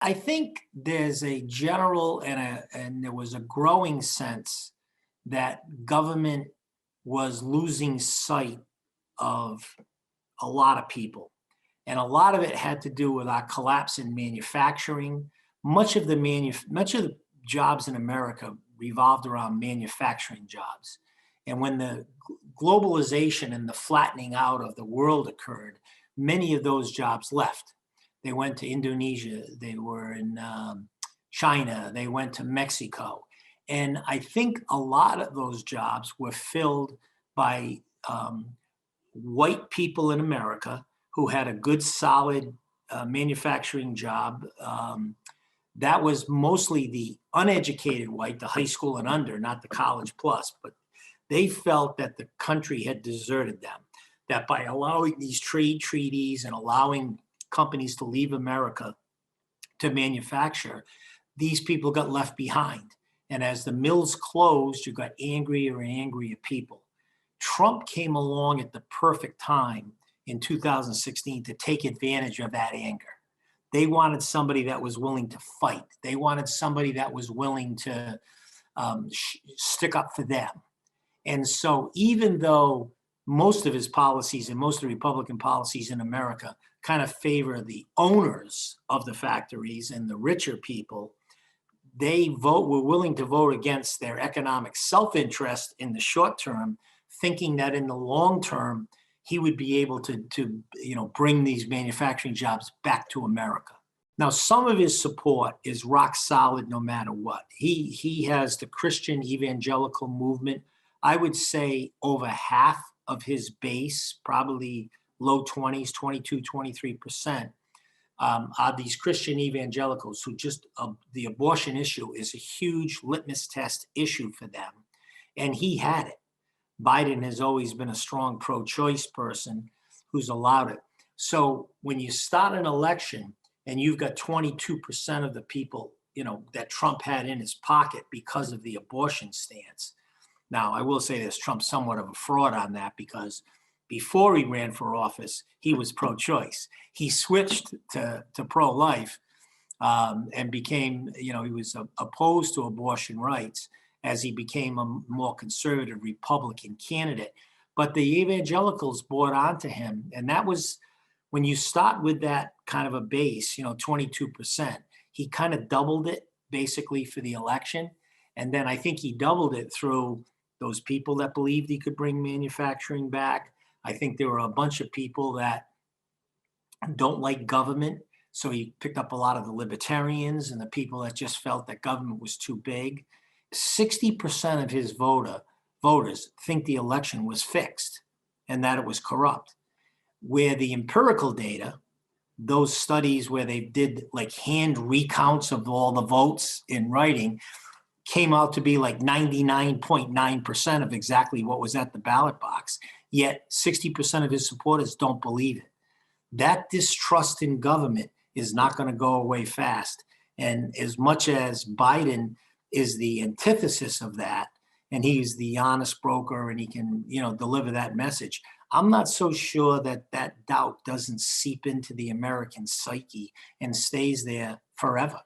I think there's a general and there was a growing sense that government was losing sight of a lot of people. And a lot of it had to do with our collapse in manufacturing. Much of the jobs in America revolved around manufacturing jobs. And when the globalization and the flattening out of the world occurred, many of those jobs left. They went to Indonesia, they were in China, they went to Mexico. And I think a lot of those jobs were filled by white people in America who had a good, solid manufacturing job. That was mostly the uneducated white, the high school and under, not the college plus, but they felt that the country had deserted them, that by allowing these trade treaties and allowing companies to leave America to manufacture, these people got left behind. And as the mills closed, you got angrier and angrier people. Trump came along at the perfect time in 2016 to take advantage of that anger. They wanted somebody that was willing to fight. They wanted somebody that was willing to stick up for them. And so even though most of his policies and most of the Republican policies in America kind of favor the owners of the factories and the richer people, were willing to vote against their economic self-interest in the short term, thinking that in the long term, he would be able to bring these manufacturing jobs back to America. Now, some of his support is rock solid no matter what. He has the Christian evangelical movement. I would say over half of his base, probably low 20s, 22, 23%, are these Christian evangelicals who the abortion issue is a huge litmus test issue for them. And he had it. Biden has always been a strong pro-choice person who's allowed it. So when you start an election and you've got 22% of the people, that Trump had in his pocket because of the abortion stance. Now, I will say this, Trump's somewhat of a fraud on that because before he ran for office, he was pro-choice. He switched to pro-life and became, he was opposed to abortion rights as he became a more conservative Republican candidate. But the evangelicals bought onto him. And that was, when you start with that kind of a base, 22%, he kind of doubled it basically for the election. And then I think he doubled it through those people that believed he could bring manufacturing back. I think there were a bunch of people that don't like government. So he picked up a lot of the libertarians and the people that just felt that government was too big. 60% of his voters think the election was fixed and that it was corrupt. Where the empirical data, those studies where they did like hand recounts of all the votes in writing, came out to be like 99.9% of exactly what was at the ballot box. Yet 60% of his supporters don't believe it. That distrust in government is not going to go away fast. And as much as Biden is the antithesis of that, and he's the honest broker and he can, deliver that message, I'm not so sure that that doubt doesn't seep into the American psyche and stays there forever.